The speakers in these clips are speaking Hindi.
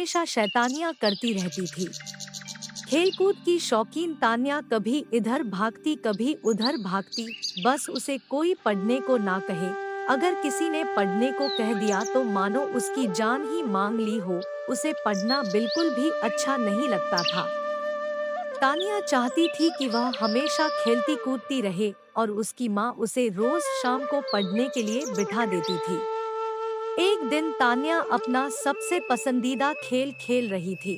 हमेशा शैतानियां करती रहती थी। खेलकूद की शौकीन तान्या कभी इधर भागती कभी उधर भागती, बस उसे कोई पढ़ने को ना कहे। अगर किसी ने पढ़ने को कह दिया तो मानो उसकी जान ही मांग ली हो। उसे पढ़ना बिल्कुल भी अच्छा नहीं लगता था। तानिया चाहती थी कि वह हमेशा खेलती कूदती रहे और उसकी माँ उसे रोज शाम को पढ़ने के लिए बिठा देती थी। एक दिन तान्या अपना सबसे पसंदीदा खेल खेल रही थी।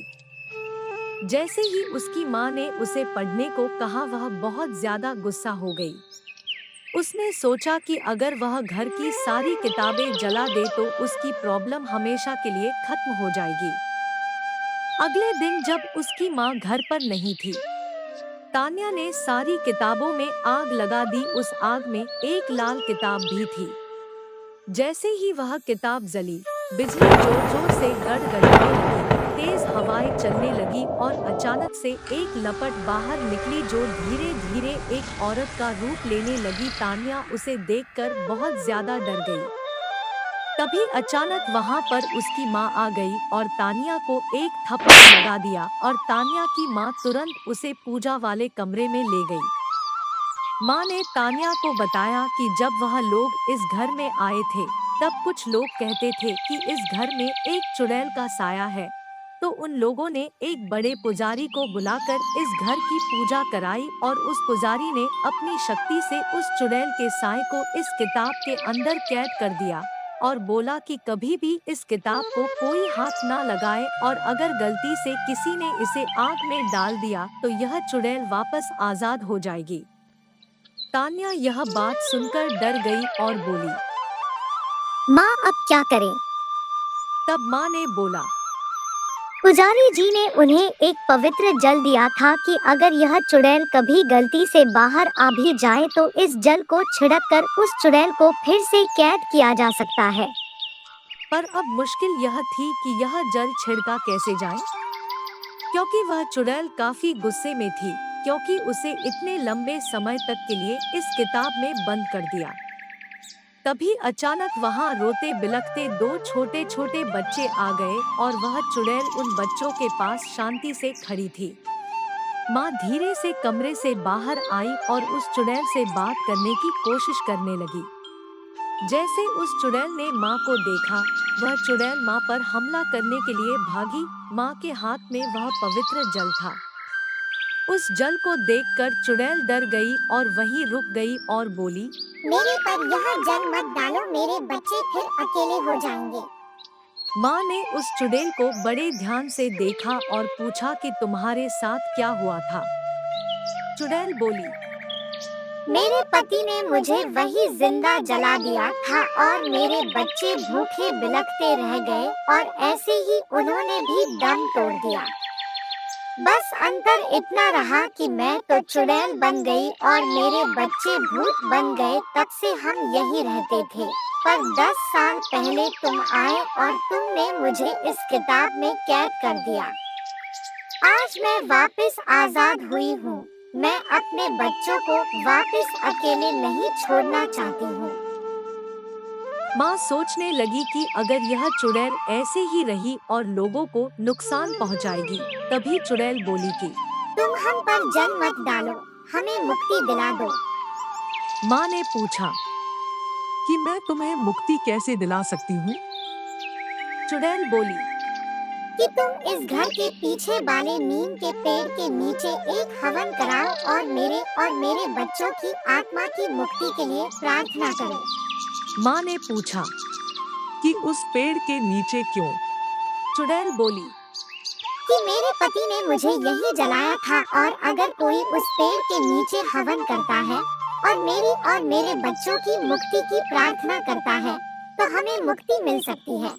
जैसे ही उसकी माँ ने उसे पढ़ने को कहा वह बहुत ज्यादा गुस्सा हो गई। उसने सोचा कि अगर वह घर की सारी किताबें जला दे तो उसकी प्रॉब्लम हमेशा के लिए खत्म हो जाएगी। अगले दिन जब उसकी माँ घर पर नहीं थी, तान्या ने सारी किताबों में आग लगा दी। उस आग में एक लाल किताब भी थी। जैसे ही वह किताब जली, बिजली जोर जोर से गड़गड़ाने लगी, तेज हवाएं चलने लगी और अचानक से एक लपट बाहर निकली जो धीरे धीरे एक औरत का रूप लेने लगी। तान्या उसे देखकर बहुत ज्यादा डर गई। तभी अचानक वहां पर उसकी माँ आ गई और तान्या को एक थप्पड़ लगा दिया और तान्या की माँ तुरंत उसे पूजा वाले कमरे में ले गई। माँ ने तान्या को बताया कि जब वह लोग इस घर में आए थे, तब कुछ लोग कहते थे कि इस घर में एक चुड़ैल का साया है। तो उन लोगों ने एक बड़े पुजारी को बुलाकर इस घर की पूजा कराई और उस पुजारी ने अपनी शक्ति से उस चुड़ैल के साए को इस किताब के अंदर कैद कर दिया और बोला कि कभी भी इस किताब को कोई हाथ ना लगाए और अगर गलती से किसी ने इसे आग में डाल दिया तो यह चुड़ैल वापस आजाद हो जाएगी। तान्या यह बात सुनकर डर गई और बोली, माँ अब क्या करें? तब माँ ने बोला, पुजारी जी ने उन्हें एक पवित्र जल दिया था कि अगर यह चुड़ैल कभी गलती से बाहर आ भी जाए तो इस जल को छिड़क कर उस चुड़ैल को फिर से कैद किया जा सकता है। पर अब मुश्किल यह थी कि यह जल छिड़का कैसे जाए, क्योंकि वह चुड़ैल काफी गुस्से में थी क्योंकि उसे इतने लंबे समय तक के लिए इस किताब में बंद कर दिया। तभी अचानक वहां रोते बिलखते दो छोटे छोटे बच्चे आ गए और वह चुड़ैल उन बच्चों के पास शांति से खड़ी थी। माँ धीरे से कमरे से बाहर आई और उस चुड़ैल से बात करने की कोशिश करने लगी। जैसे उस चुड़ैल ने माँ को देखा, वह चुड़ैल माँ पर हमला करने के लिए भागी। माँ के हाथ में वह पवित्र जल था। उस जल को देखकर चुड़ैल डर गई और वहीं रुक गई और बोली, मेरे पर यह जल मत डालो, मेरे बच्चे फिर अकेले हो जाएंगे। माँ ने उस चुड़ैल को बड़े ध्यान से देखा और पूछा कि तुम्हारे साथ क्या हुआ था। चुड़ैल बोली, मेरे पति ने मुझे वही जिंदा जला दिया था और मेरे बच्चे भूखे बिलखते रह गए और ऐसे ही उन्होंने भी दम तोड़ दिया। बस अंतर इतना रहा कि मैं तो चुड़ैल बन गई और मेरे बच्चे भूत बन गए। तब से हम यही रहते थे, पर 10 साल पहले तुम आए और तुमने मुझे इस किताब में कैद कर दिया। आज मैं वापस आजाद हुई हूँ। मैं अपने बच्चों को वापस अकेले नहीं छोड़ना चाहती हूँ। माँ सोचने लगी कि अगर यह चुड़ैल ऐसे ही रही और लोगों को नुकसान पहुँचाएगी। तभी चुड़ैल बोली कि तुम हम पर जल मत डालो, हमें मुक्ति दिला दो। माँ ने पूछा कि मैं तुम्हें मुक्ति कैसे दिला सकती हूँ। चुड़ैल बोली कि तुम इस घर के पीछे वाले नीम के पेड़ के नीचे एक हवन कराओ और मेरे बच्चों की आत्मा की मुक्ति के लिए प्रार्थना करो। माँ ने पूछा कि उस पेड़ के नीचे क्यों। चुड़ैल बोली कि मेरे पति ने मुझे यही जलाया था और अगर कोई उस पेड़ के नीचे हवन करता है और मेरे बच्चों की मुक्ति की प्रार्थना करता है तो हमें मुक्ति मिल सकती है।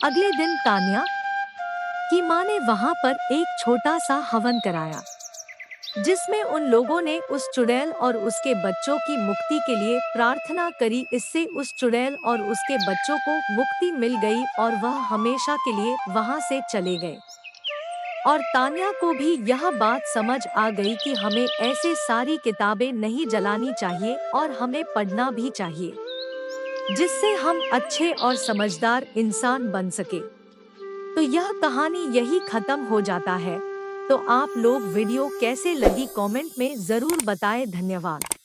अगले दिन तान्या की माँ ने वहाँ पर एक छोटा सा हवन कराया, जिसमें उन लोगों ने उस चुड़ैल और उसके बच्चों की मुक्ति के लिए प्रार्थना करी। इससे उस चुड़ैल और उसके बच्चों को मुक्ति मिल गई और वह हमेशा के लिए वहाँ से चले गए। और तान्या को भी यह बात समझ आ गई कि हमें ऐसे सारी किताबें नहीं जलानी चाहिए और हमें पढ़ना भी चाहिए, जिससे हम अच्छे और समझदार इंसान बन सके। तो यह कहानी यही खत्म हो जाता है। तो आप लोग वीडियो कैसे लगी कमेंट में जरूर बताएं। धन्यवाद।